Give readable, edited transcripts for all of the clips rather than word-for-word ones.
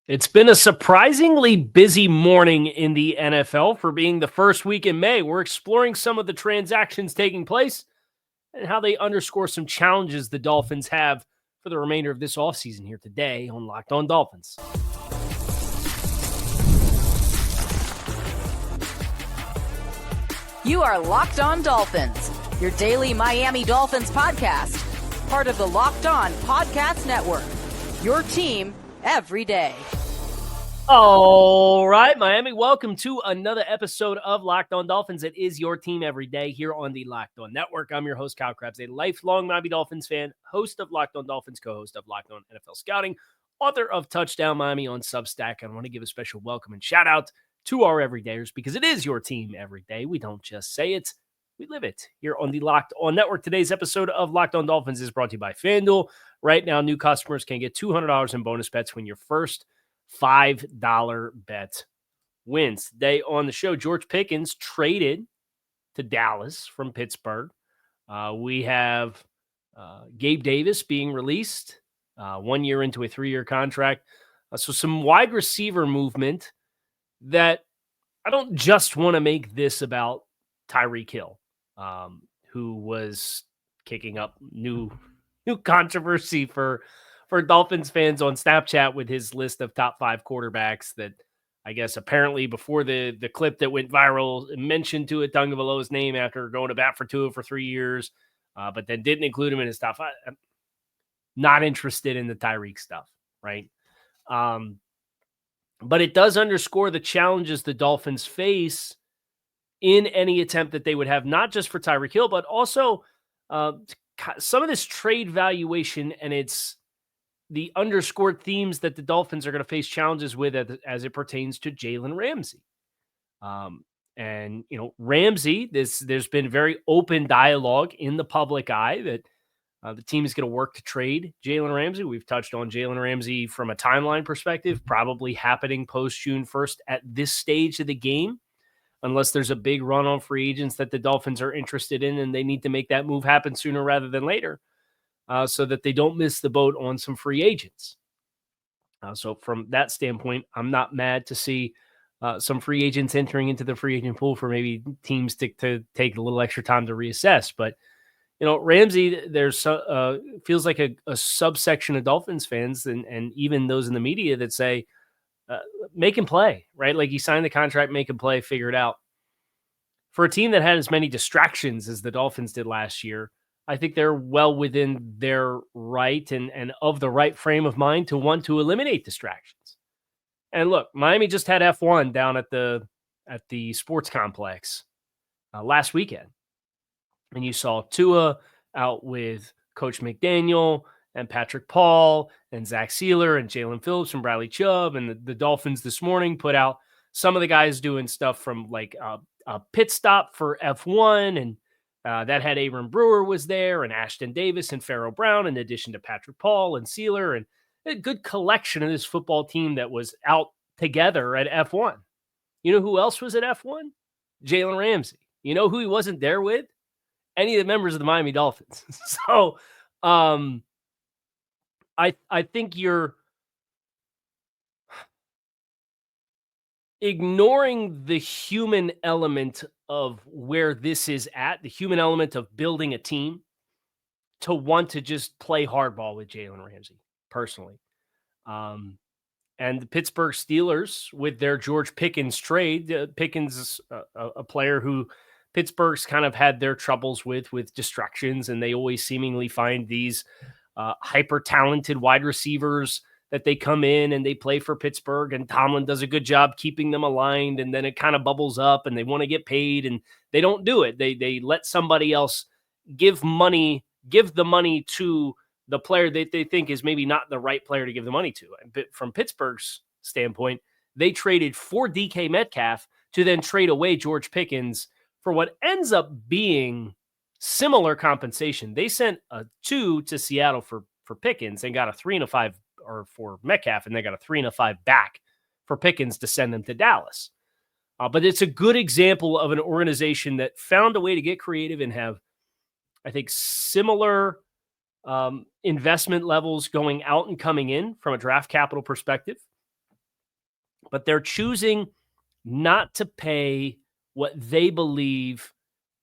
It's been a surprisingly busy morning in the NFL for being the first week in May. We're exploring some of the transactions taking place and how they underscore some challenges the Dolphins have for the remainder of this offseason here today on Locked On Dolphins. You are Locked On Dolphins, your daily Miami Dolphins podcast, part of the Locked On Podcast Network, your team every day. All right, Miami, welcome to another episode of Locked On Dolphins. It is your team every day here on the Locked On Network. I'm your host, Kyle Krabs, a lifelong Miami Dolphins fan, host of Locked On Dolphins, co-host of Locked On NFL Scouting, author of Touchdown Miami on Substack. I want to give a special welcome and shout out to our everydayers because it is your team every day. We don't just say it, we live it here on the Locked On Network. Today's episode of Locked On Dolphins is brought to you by FanDuel. Right now, new customers can get $200 in bonus bets when your first $5 bet wins. Today on the show, George Pickens traded to Dallas from Pittsburgh. We have Gabe Davis being released 1 year into a 3-year contract. So some wide receiver movement that I don't just want to make this about Tyreek Hill, who was kicking up new controversy for Dolphins fans on Snapchat with his list of top 5 quarterbacks that I guess apparently before the clip that went viral mentioned Tua Tagovailoa's name after going to bat for Tua for 3 years, but then didn't include him in his top 5. I'm not interested in the Tyreek stuff, right? But it does underscore the challenges the Dolphins face in any attempt that they would have, not just for Tyreek Hill, but also some of this trade valuation and it's the underscored themes that the Dolphins are going to face challenges with as it pertains to Jalen Ramsey. And, Ramsey, there's been very open dialogue in the public eye that the team is going to work to trade Jalen Ramsey. We've touched on Jalen Ramsey from a timeline perspective, probably happening post June 1st at this stage of the game, unless there's a big run on free agents that the Dolphins are interested in and they need to make that move happen sooner rather than later. So that they don't miss the boat on some free agents. So from that standpoint, I'm not mad to see some free agents entering into the free agent pool for maybe teams to take a little extra time to reassess. But, Ramsey, there's feels like a subsection of Dolphins fans and even those in the media that say, make him play, right? Like he signed the contract, make him play, figure it out. For a team that had as many distractions as the Dolphins did last year, I think they're well within their right and of the right frame of mind to want to eliminate distractions. And look, Miami just had F1 down at the sports complex last weekend. And you saw Tua out with Coach McDaniel and Patrick Paul and Zach Sealer and Jalen Phillips and Bradley Chubb. And the Dolphins this morning put out some of the guys doing stuff from like a pit stop for F1 and that had Abram Brewer was there and Ashton Davis and Pharaoh Brown, in addition to Patrick Paul and Sealer, and a good collection of this football team that was out together at F1. You know who else was at F1? Jalen Ramsey. You know who he wasn't there with? Any of the members of the Miami Dolphins. So I think you're ignoring the human element of where this is at, the human element of building a team to want to just play hardball with Jalen Ramsey, personally. And the Pittsburgh Steelers, with their George Pickens trade, Pickens is a player who Pittsburgh's kind of had their troubles with distractions, and they always seemingly find these hyper-talented wide receivers that they come in and they play for Pittsburgh, and Tomlin does a good job keeping them aligned, and then it kind of bubbles up and they want to get paid and they don't do it. They let somebody else give the money to the player that they think is maybe not the right player to give the money to. But from Pittsburgh's standpoint, they traded for DK Metcalf to then trade away George Pickens for what ends up being similar compensation. They sent a 2 to Seattle for Pickens and got a 3 and a 5 or for Metcalf, and they got a 3 and a 5 back for Pickens to send them to Dallas. But it's a good example of an organization that found a way to get creative and have, I think, similar investment levels going out and coming in from a draft capital perspective. but they're choosing not to pay what they believe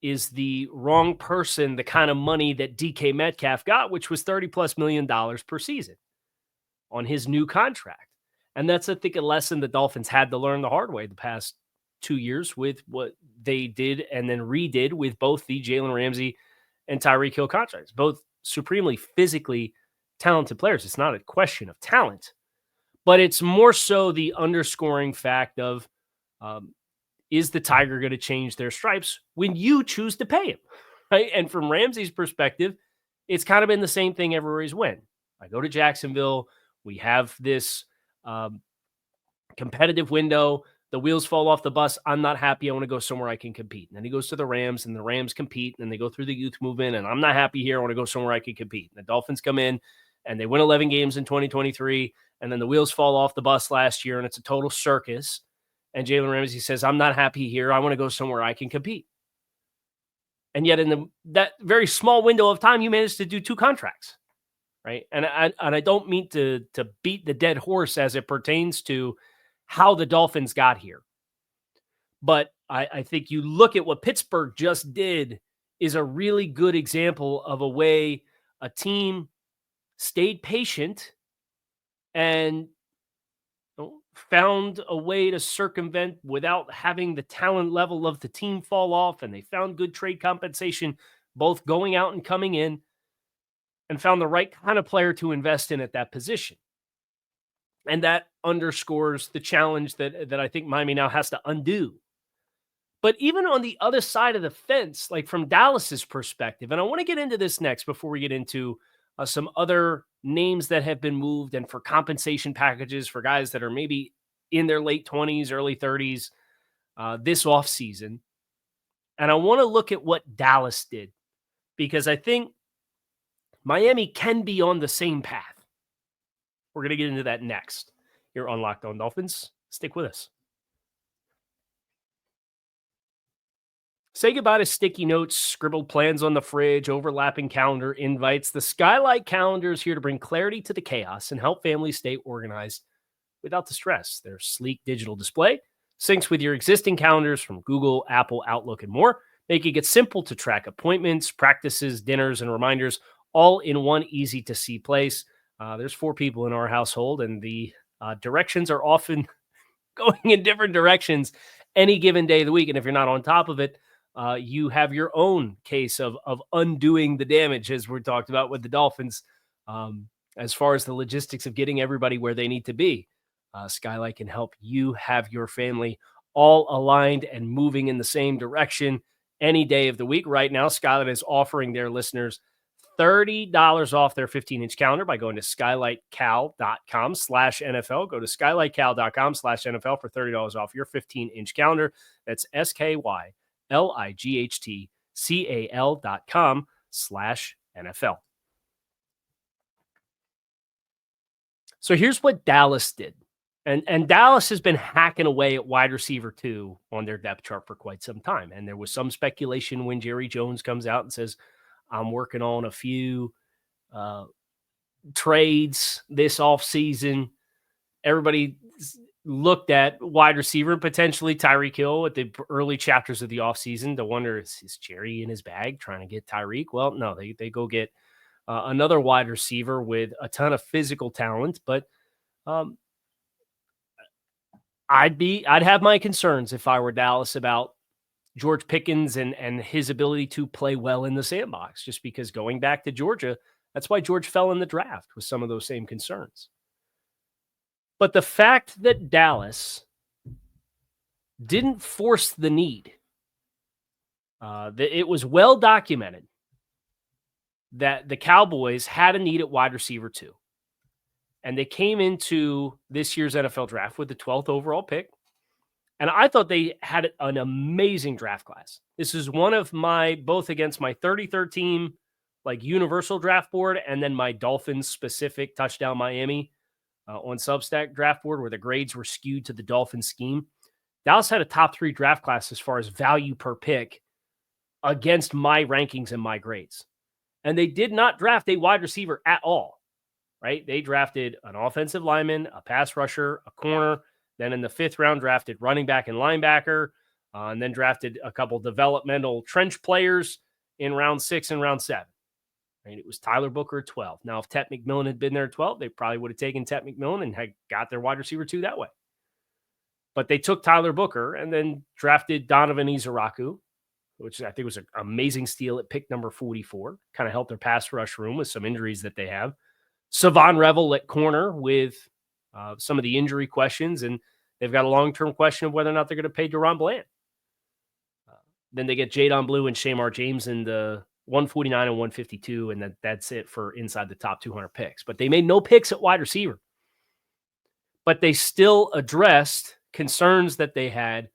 is the wrong person the kind of money that DK Metcalf got, which was $30+ million per season on his new contract. And that's, I think, a lesson the Dolphins had to learn the hard way the past 2 years with what they did and then redid with both the Jalen Ramsey and Tyreek Hill contracts, both supremely physically talented players. It's not a question of talent, but it's more so the underscoring fact of, is the Tiger going to change their stripes when you choose to pay him, right? And from Ramsey's perspective, it's kind of been the same thing everywhere he's went. I go to Jacksonville. We have this competitive window. The wheels fall off the bus. I'm not happy. I want to go somewhere I can compete. And then he goes to the Rams, and the Rams compete, and then they go through the youth movement, and I'm not happy here. I want to go somewhere I can compete. And the Dolphins come in, and they win 11 games in 2023, and then the wheels fall off the bus last year, and it's a total circus. And Jalen Ramsey says, I'm not happy here. I want to go somewhere I can compete. And yet in that very small window of time, you managed to do 2 contracts, right? And I don't mean to beat the dead horse as it pertains to how the Dolphins got here. But I think you look at what Pittsburgh just did is a really good example of a way a team stayed patient and found a way to circumvent without having the talent level of the team fall off. And they found good trade compensation, both going out and coming in, and found the right kind of player to invest in at that position. And that underscores the challenge that I think Miami now has to undo. But even on the other side of the fence, like from Dallas's perspective, and I want to get into this next before we get into some other names that have been moved and for compensation packages for guys that are maybe in their late 20s, early 30s this offseason. And I want to look at what Dallas did, because I think Miami can be on the same path. We're going to get into that next here on Locked On Dolphins. Stick with us. Say goodbye to sticky notes, scribbled plans on the fridge, overlapping calendar invites. The Skylight calendar is here to bring clarity to the chaos and help families stay organized without the stress. Their sleek digital display syncs with your existing calendars from Google, Apple, Outlook, and more, making it simple to track appointments, practices, dinners, and reminders all in one easy-to-see place. There's 4 people in our household, and the directions are often going in different directions any given day of the week. And if you're not on top of it, you have your own case of undoing the damage, as we talked about with the Dolphins, as far as the logistics of getting everybody where they need to be. Skylight can help you have your family all aligned and moving in the same direction any day of the week. Right now, Skylight is offering their listeners $30 off their 15-inch calendar by going to skylightcal.com/NFL. Go to skylightcal.com/NFL for $30 off your 15-inch calendar. That's skylightcal.com/NFL. So here's what Dallas did. And Dallas has been hacking away at wide receiver 2 on their depth chart for quite some time. And there was some speculation when Jerry Jones comes out and says, I'm working on a few trades this offseason. Everybody looked at wide receiver, potentially Tyreek Hill at the early chapters of the offseason to wonder, is Jerry in his bag trying to get Tyreek? Well, no, they go get another wide receiver with a ton of physical talent. But I'd have my concerns if I were Dallas about George Pickens and his ability to play well in the sandbox, just because going back to Georgia, that's why George fell in the draft with some of those same concerns. But the fact that Dallas didn't force the need, it was well documented that the Cowboys had a need at wide receiver 2. And they came into this year's NFL draft with the 12th overall pick. And I thought they had an amazing draft class. This is one of both against my 33rd team, like universal draft board, and then my Dolphins specific Touchdown Miami on Substack draft board, where the grades were skewed to the Dolphins scheme. Dallas had a top 3 draft class as far as value per pick against my rankings and my grades. And they did not draft a wide receiver at all, right? They drafted an offensive lineman, a pass rusher, a corner, Then in the 5th round, drafted running back and linebacker, and then drafted a couple developmental trench players in round 6 and round 7. Right? It was Tyler Booker at 12. Now, if Tet McMillan had been there at 12, they probably would have taken Tet McMillan and had got their wide receiver 2 that way. But they took Tyler Booker and then drafted Donovan Izaraku, which I think was an amazing steal at pick number 44. Kind of helped their pass rush room with some injuries that they have. Savon Revel at corner with some of the injury questions, and they've got a long-term question of whether or not they're going to pay Deron Bland. Then they get Jadon Blue and Shamar James in the 149 and 152, and that's it for inside the top 200 picks. But they made no picks at wide receiver. But they still addressed concerns that they had: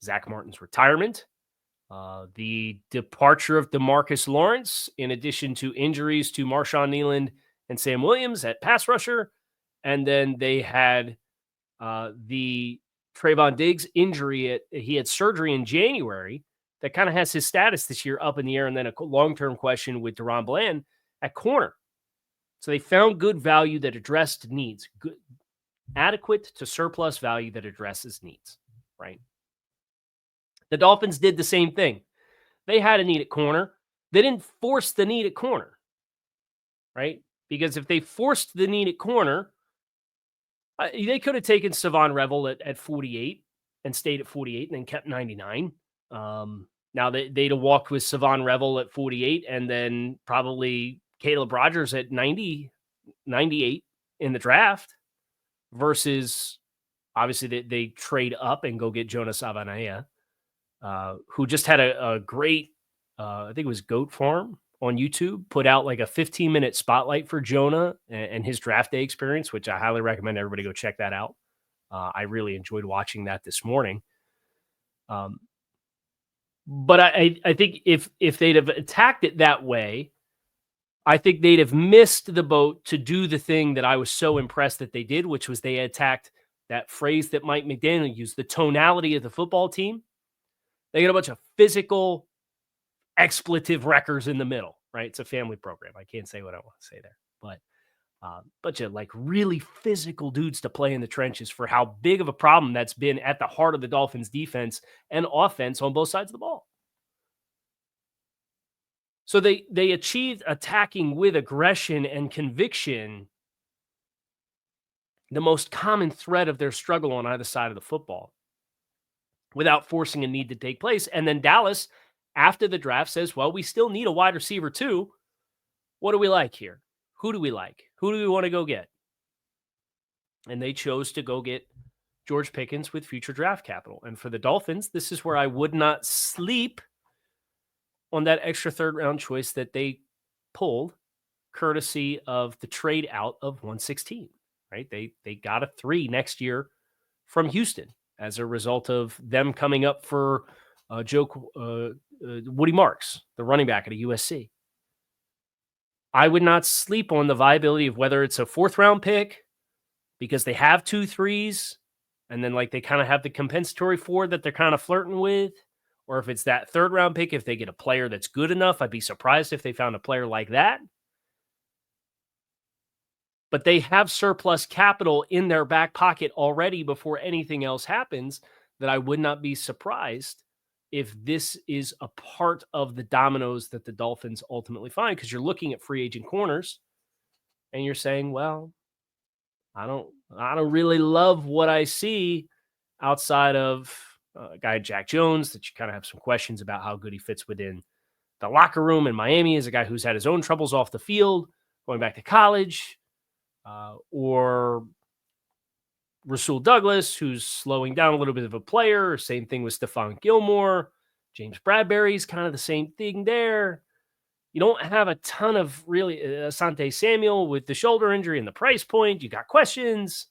Zach Martin's retirement, the departure of DeMarcus Lawrence, in addition to injuries to Marshawn Nealand and Sam Williams at pass rusher. And then they had the Trayvon Diggs injury. He had surgery in January that kind of has his status this year up in the air, and then a long-term question with Deron Bland at corner. So they found good value that addressed needs, good, adequate to surplus value that addresses needs, right? The Dolphins did the same thing. They had a need at corner. They didn't force the need at corner, right? Because if they forced the need at corner, they could have taken Savon Revel at 48 and stayed at 48 and then kept 99. Now they'd have walked with Savon Revel at 48 and then probably Caleb Rogers at 90, 98 in the draft versus obviously they trade up and go get Jonas Avanaya, who just had a great, I think it was Goat Farm on YouTube, put out like a 15-minute spotlight for Jonah and his draft day experience, which I highly recommend everybody go check that out. I really enjoyed watching that this morning. But I think if they'd have attacked it that way, I think they'd have missed the boat to do the thing that I was so impressed that they did, which was they attacked that phrase that Mike McDaniel used, the tonality of the football team. They got a bunch of physical expletive wreckers in the middle, right? It's a family program. I can't say what I want to say there, but bunch of like really physical dudes to play in the trenches for how big of a problem that's been at the heart of the Dolphins defense and offense on both sides of the ball. So they achieved attacking with aggression and conviction, the most common thread of their struggle on either side of the football, without forcing a need to take place. And then Dallas, after the draft, says, well, we still need a wide receiver too. What do we like here? Who do we like? Who do we want to go get? And they chose to go get George Pickens with future draft capital. And for the Dolphins, this is where I would not sleep on that extra 3rd round choice that they pulled, courtesy of the trade out of 116, right? They got a 3 next year from Houston as a result of them coming up for Woody Marks, the running back at USC. I would not sleep on the viability of whether it's a 4th round pick because they have 2 3s and then like they kind of have the compensatory 4 that they're kind of flirting with, or if it's that 3rd round pick, if they get a player that's good enough. I'd be surprised if they found a player like that. But they have surplus capital in their back pocket already before anything else happens, that I would not be surprised if this is a part of the dominoes that the Dolphins ultimately find, because you're looking at free agent corners and you're saying, well, I don't really love what I see outside of a guy, Jack Jones, that you kind of have some questions about how good he fits within the locker room in Miami, as a guy who's had his own troubles off the field, going back to college, or Rasul Douglas, who's slowing down a little bit of a player. Same thing with Stephon Gilmore. James Bradbury's kind of the same thing there. You don't have a ton of really Asante Samuel with the shoulder injury and the price point. You got questions.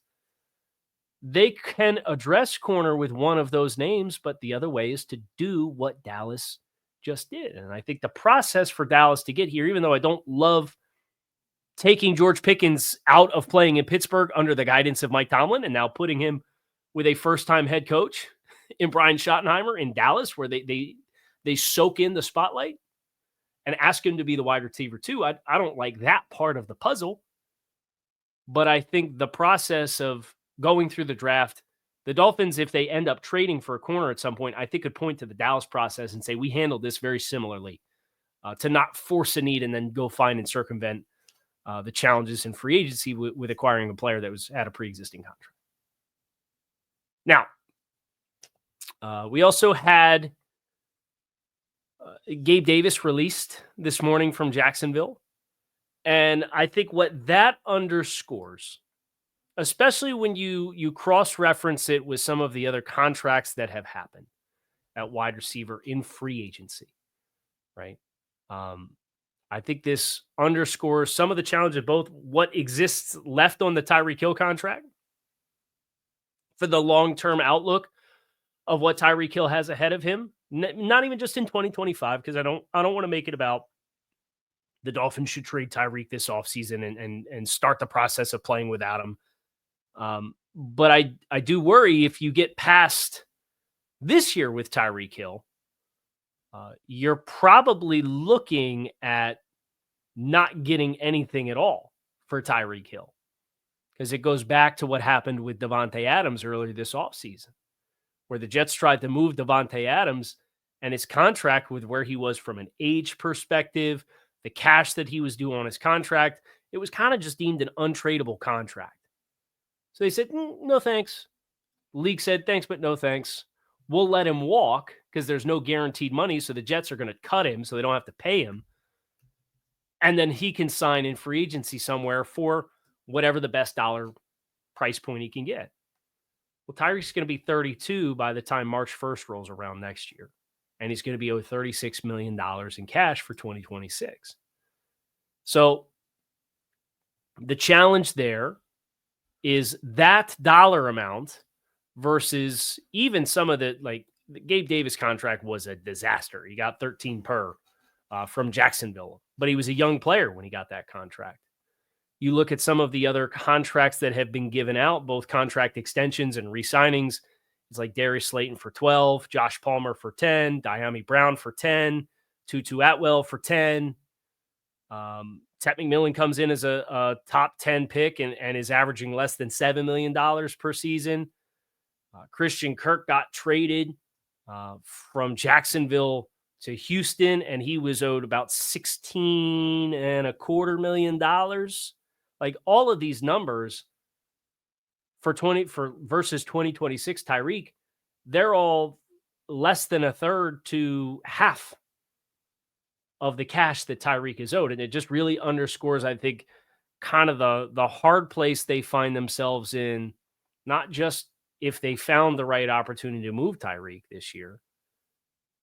They can address corner with one of those names, but the other way is to do what Dallas just did. And I think the process for Dallas to get here, even though I don't love taking George Pickens out of playing in Pittsburgh under the guidance of Mike Tomlin and now putting him with a first-time head coach in Brian Schottenheimer in Dallas, where they soak in the spotlight and ask him to be the wide receiver too. I don't like that part of the puzzle, but I think the process of going through the draft, The Dolphins, if they end up trading for a corner at some point, I think could point to the Dallas process and say, we handled this very similarly, to not force a need and then go find and circumvent the challenges in free agency with acquiring a player that had a pre-existing contract. Now, we also had Gabe Davis released this morning from Jacksonville. And I think what that underscores, especially when you cross-reference it with some of the other contracts that have happened at wide receiver in free agency, right? I think this underscores some of the challenge of both what exists left on the Tyreek Hill contract for the long-term outlook of what Tyreek Hill has ahead of him, not even just in 2025, because I don't want to make it about the Dolphins should trade Tyreek this offseason and start the process of playing without him. But I do worry if you get past this year with Tyreek Hill, you're probably looking at not getting anything at all for Tyreek Hill, because it goes back to what happened with Davante Adams earlier this offseason, where the Jets tried to move Davante Adams and his contract with where he was from an age perspective, the cash that he was due on his contract, it was kind of just deemed an untradeable contract. So they said, no thanks. The league said, thanks, but no thanks. We'll let him walk because there's no guaranteed money, so the Jets are going to cut him so they don't have to pay him. And then he can sign in free agency somewhere for whatever the best dollar price point he can get. Well, Tyreek's going to be 32 by the time March 1st rolls around next year. And he's going to be owed $36 million in cash for 2026. So the challenge there is that dollar amount versus even some of the, like, the Gabe Davis contract was a disaster. He got 13 per from Jacksonville, but he was a young player when he got that contract. You look at some of the other contracts that have been given out, both contract extensions and re-signings. It's like Darius Slayton for 12, Josh Palmer for 10, Diami Brown for 10, Tutu Atwell for 10. Ted McMillan comes in as a top 10 pick and is averaging less than $7 million per season. Christian Kirk got traded from Jacksonville to Houston, and he was owed about $16.25 million. Like, all of these numbers versus 2026 Tyreek, they're all less than a third to half of the cash that Tyreek is owed. And it just really underscores, I think, kind of the hard place they find themselves in, not just if they found the right opportunity to move Tyreek this year,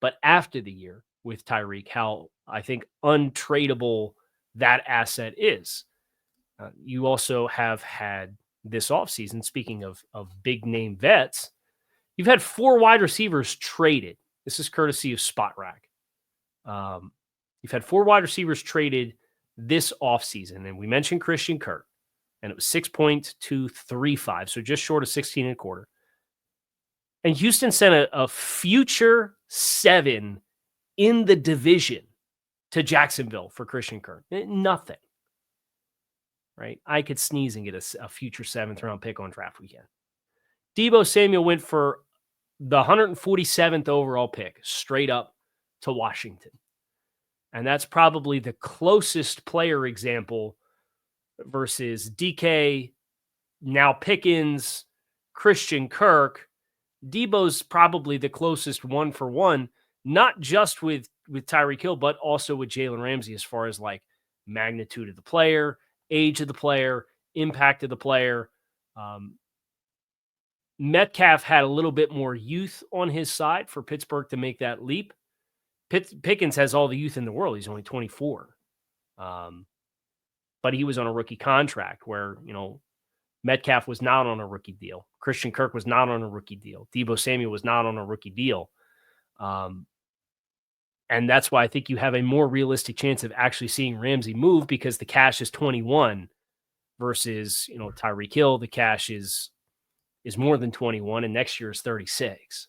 but after the year with Tyreek, how I think untradeable that asset is. You also have had this offseason, speaking of big name vets, you've had 4 wide receivers traded. This is courtesy of Spot Rack. You've had 4 wide receivers traded this offseason, and we mentioned Christian Kirk, and it was 6.235, so just short of 16.25. And Houston sent a future 7 in the division to Jacksonville for Christian Kirk. Nothing. Right? I could sneeze and get a future 7th round pick on draft weekend. Deebo Samuel went for the 147th overall pick straight up to Washington. And that's probably the closest player example versus DK, now Pickens, Christian Kirk. Deebo's probably the closest one for one, not just with Tyreek Hill, but also with Jalen Ramsey as far as like magnitude of the player, age of the player, impact of the player. Metcalf had a little bit more youth on his side for Pittsburgh to make that leap. Pickens has all the youth in the world. He's only 24. But he was on a rookie contract where, Metcalf was not on a rookie deal. Christian Kirk was not on a rookie deal. Deebo Samuel was not on a rookie deal. And that's why I think you have a more realistic chance of actually seeing Ramsey move, because the cash is 21 versus, Tyreek Hill. The cash is more than 21, and next year is 36.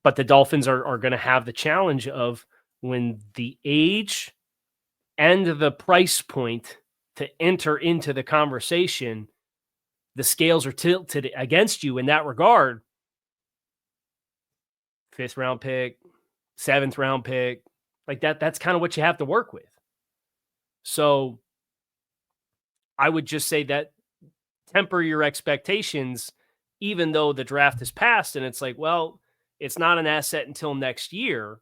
But the Dolphins are going to have the challenge of, when the age and the price point to enter into the conversation the scales are tilted against you in that regard, 5th round pick, 7th round pick, like that's kind of what you have to work with. So I would just say that temper your expectations, even though the draft has passed and it's like, well, it's not an asset until next year.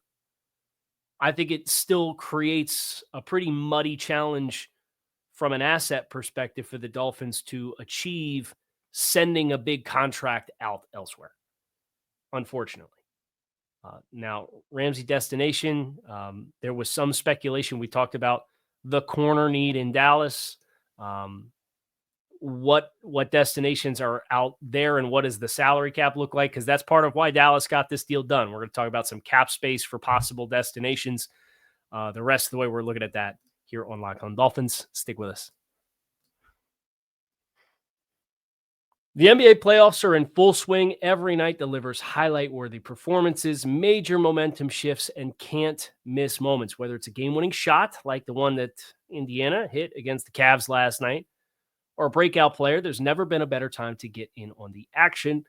I think it still creates a pretty muddy challenge from an asset perspective for the Dolphins to achieve sending a big contract out elsewhere, unfortunately. Now, Ramsey destination, there was some speculation. We talked about the corner need in Dallas. What destinations are out there and what does the salary cap look like? Because that's part of why Dallas got this deal done. We're going to talk about some cap space for possible destinations. The rest of the way, we're looking at that here on Locked On Dolphins. Stick with us. The NBA playoffs are in full swing. Every night delivers highlight-worthy performances, major momentum shifts, and can't-miss moments, whether it's a game-winning shot like the one that Indiana hit against the Cavs last night, or a breakout player. There's never been a better time to get in on the action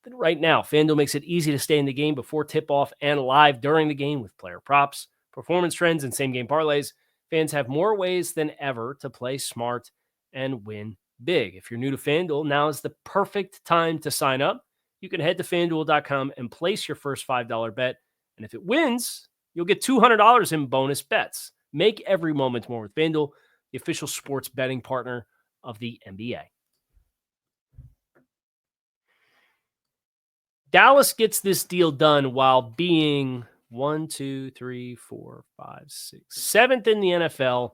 than right now. FanDuel makes it easy to stay in the game before tip-off and live during the game with player props, performance trends, and same-game parlays. Fans have more ways than ever to play smart and win big. If you're new to FanDuel, now is the perfect time to sign up. You can head to FanDuel.com and place your first $5 bet. And if it wins, you'll get $200 in bonus bets. Make every moment more with FanDuel, the official sports betting partner of the NBA. Dallas gets this deal done while being 7th in the NFL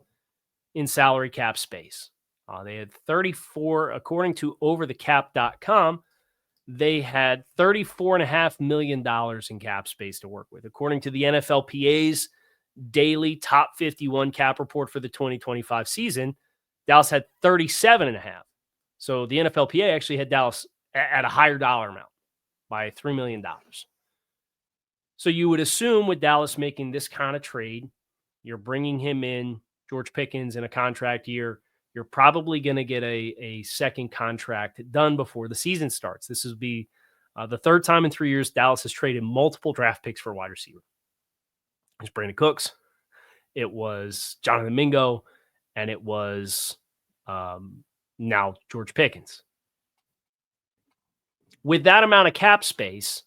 in salary cap space. They had 34, according to overthecap.com, they had $34.5 million in cap space to work with. According to the NFLPA's daily top 51 cap report for the 2025 season, Dallas had 37.5. So the NFLPA actually had Dallas at a higher dollar amount by $3 million. So you would assume with Dallas making this kind of trade, you're bringing him in, George Pickens, in a contract year. You're probably going to get a second contract done before the season starts. This will be the third time in 3 years Dallas has traded multiple draft picks for a wide receiver. It was Brandon Cooks, it was Jonathan Mingo, and it was now George Pickens. With that amount of cap space,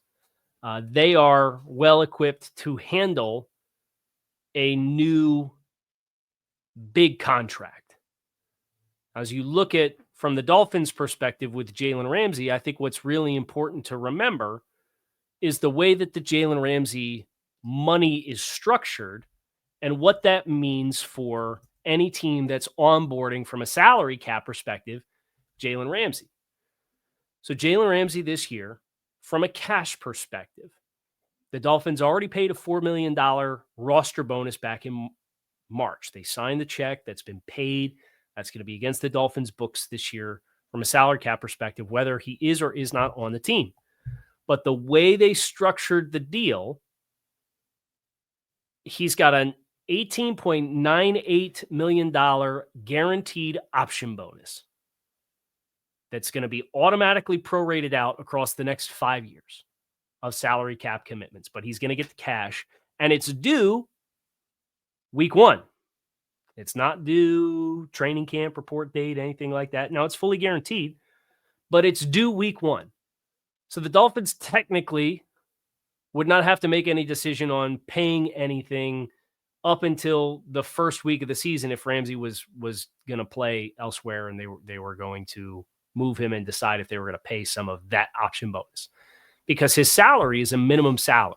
they are well equipped to handle a new big contract. As you look at from the Dolphins' perspective with Jalen Ramsey, I think what's really important to remember is the way that the Jalen Ramsey money is structured and what that means for any team that's onboarding from a salary cap perspective, Jalen Ramsey. So Jalen Ramsey this year, from a cash perspective, the Dolphins already paid a $4 million roster bonus back in March. They signed the check that's been paid. That's going to be against the Dolphins' books this year from a salary cap perspective, whether he is or is not on the team. But the way they structured the deal, he's got an $18.98 million guaranteed option bonus that's going to be automatically prorated out across the next 5 years of salary cap commitments. But he's going to get the cash, and it's due week 1. It's not due training camp, report date, anything like that. No, it's fully guaranteed, but it's due week 1. So the Dolphins technically would not have to make any decision on paying anything up until the first week of the season if Ramsey was going to play elsewhere and they were going to move him and decide if they were going to pay some of that option bonus. Because his salary is a minimum salary.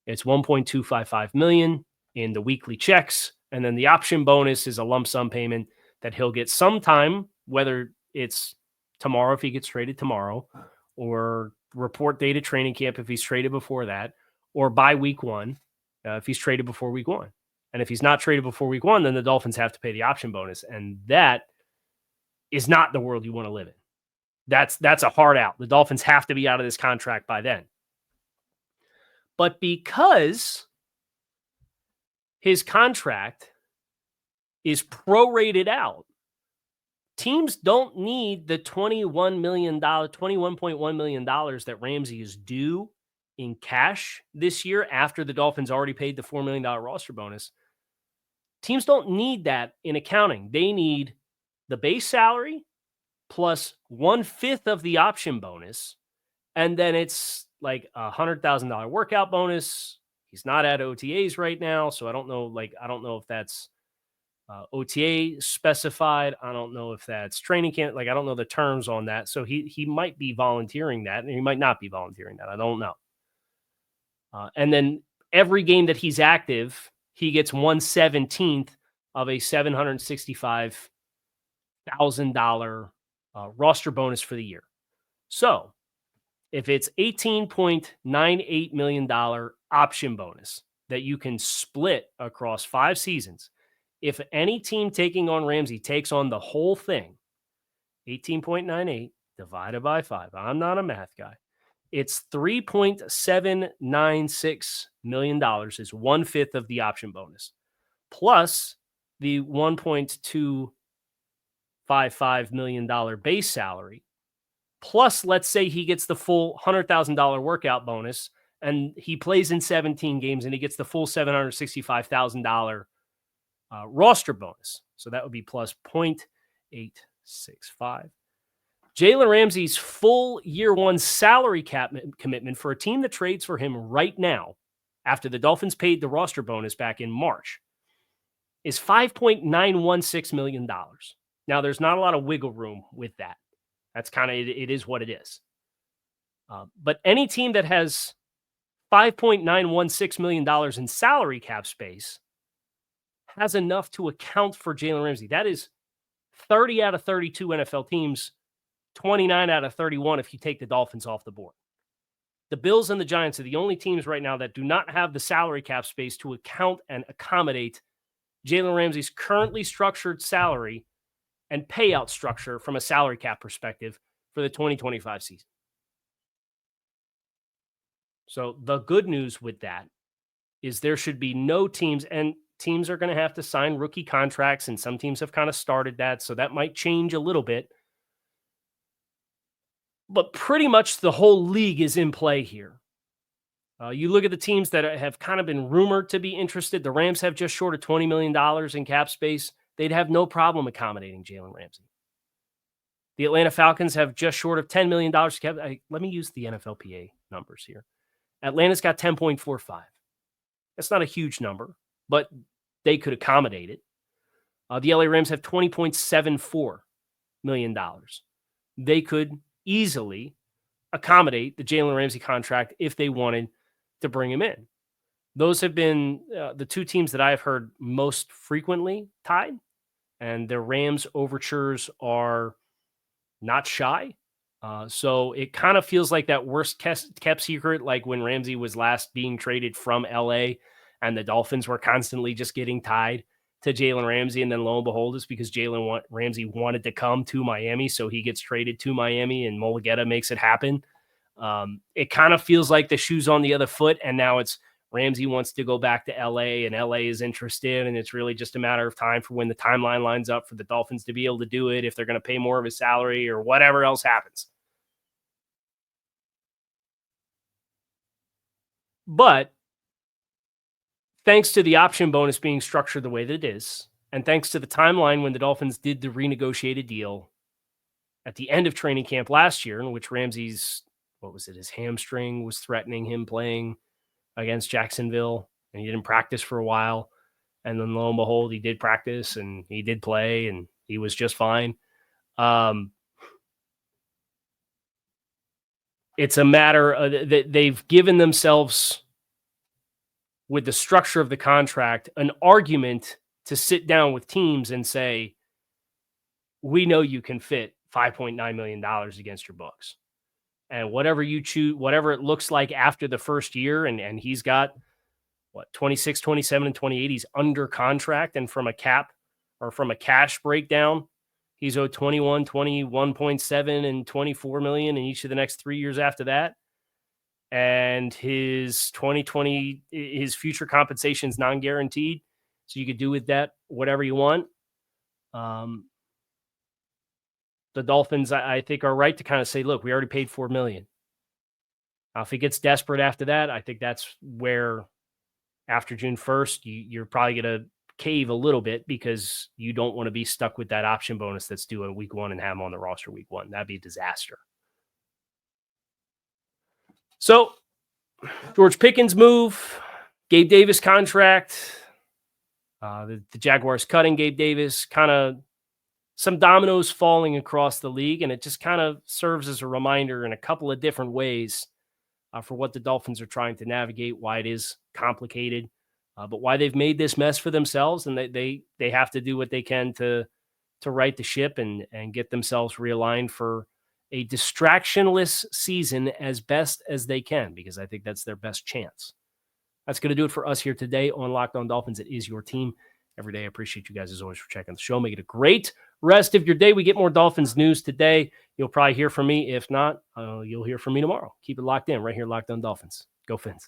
It's $1.255 million in the weekly checks. And then the option bonus is a lump sum payment that he'll get sometime, whether it's tomorrow if he gets traded tomorrow, or report date at training camp if he's traded before that, or by week 1 if he's traded before week 1. And if he's not traded before week 1, then the Dolphins have to pay the option bonus. And that is not the world you want to live in. That's a hard out. The Dolphins have to be out of this contract by then. But because his contract is prorated out teams don't need the $21.1 million that Ramsey is due in cash this year after the Dolphins already paid the $4 million roster bonus. Teams don't need that in accounting. They need the base salary plus 1/5 of the option bonus. And then it's like $100,000 workout bonus. He's not at OTAs right now. So I don't know if that's OTA specified. I don't know if that's training camp. I don't know the terms on that. So he might be volunteering that, and he might not be volunteering that. I don't know. And then every game that he's active, he gets 1/17th of a $765,000 roster bonus for the year. So if it's $18.98 million option bonus that you can split across 5 seasons, if any team taking on Ramsey takes on the whole thing, 18.98 divided by 5, I'm not a math guy, it's $3.796 million is 1/5 of the option bonus, plus the $1.255 million base salary, plus let's say he gets the full $100,000 workout bonus and he plays in 17 games and he gets the full $765,000 roster bonus. So that would be plus 0.865. Jalen Ramsey's full year 1 salary cap commitment for a team that trades for him right now, after the Dolphins paid the roster bonus back in March, is $5.916 million. Now, there's not a lot of wiggle room with that. That's kind of, it is what it is. But any team that has $5.916 million in salary cap space has enough to account for Jalen Ramsey. That is 30 out of 32 NFL teams, 29 out of 31 if you take the Dolphins off the board. The Bills and the Giants are the only teams right now that do not have the salary cap space to account and accommodate Jalen Ramsey's currently structured salary and payout structure from a salary cap perspective for the 2025 season. So the good news with that is there should be no teams, and teams are going to have to sign rookie contracts, and some teams have kind of started that, so that might change a little bit. But pretty much the whole league is in play here. You look at the teams that have kind of been rumored to be interested. The Rams have just short of $20 million in cap space. They'd have no problem accommodating Jalen Ramsey. The Atlanta Falcons have just short of $10 million cap. Let me use the NFLPA numbers here. Atlanta's got 10.45. That's not a huge number, but they could accommodate it. The LA Rams have $20.74 million. They could easily accommodate the Jalen Ramsey contract if they wanted to bring him in. Those have been the two teams that I've heard most frequently tied, and the Rams overtures are not shy. So it kind of feels like that worst kept secret, like when Ramsey was last being traded from LA and the Dolphins were constantly just getting tied to Jalen Ramsey. And then lo and behold, it's because Ramsey wanted to come to Miami. So he gets traded to Miami and Mulugeta makes it happen. It kind of feels like the shoe's on the other foot. And now it's Ramsey wants to go back to LA and LA is interested. And it's really just a matter of time for when the timeline lines up for the Dolphins to be able to do it, if they're going to pay more of his salary or whatever else happens. But thanks to the option bonus being structured the way that it is, and thanks to the timeline when the Dolphins did the renegotiated deal at the end of training camp last year, in which Ramsey's, his hamstring was threatening him playing against Jacksonville, and he didn't practice for a while. And then lo and behold, he did practice and he did play and he was just fine. It's a matter of that they've given themselves, with the structure of the contract, an argument to sit down with teams and say, we know you can fit $5.9 million against your books. And whatever you choose, whatever it looks like after the first year, and he's got, 26, 27, and 28, he's under contract. And from a cap or from a cash breakdown, he's owed 21, 21.7, and 24 million in each of the next 3 years after that. And his 2020, his future compensation is non-guaranteed. So you could do with that whatever you want. the Dolphins, I think, are right to kind of say, look, we already paid $4 million. Now, if he gets desperate after that, I think that's where after June 1st, you're probably going to cave a little bit because you don't want to be stuck with that option bonus that's due in week 1 and have him on the roster week 1. That'd be a disaster. So, George Pickens move, Gabe Davis contract, the Jaguars cutting Gabe Davis, kind of some dominoes falling across the league, and it just kind of serves as a reminder in a couple of different ways for what the Dolphins are trying to navigate, why it is complicated, but why they've made this mess for themselves, and they have to do what they can to right the ship and get themselves realigned for a distractionless season as best as they can, because I think that's their best chance. That's going to do it for us here today on Locked On Dolphins. It is your team every day. I appreciate you guys as always for checking the show. Make it a great rest of your day. We get more Dolphins news today. You'll probably hear from me. If not, you'll hear from me tomorrow. Keep it locked in right here, Locked On Dolphins. Go Fins.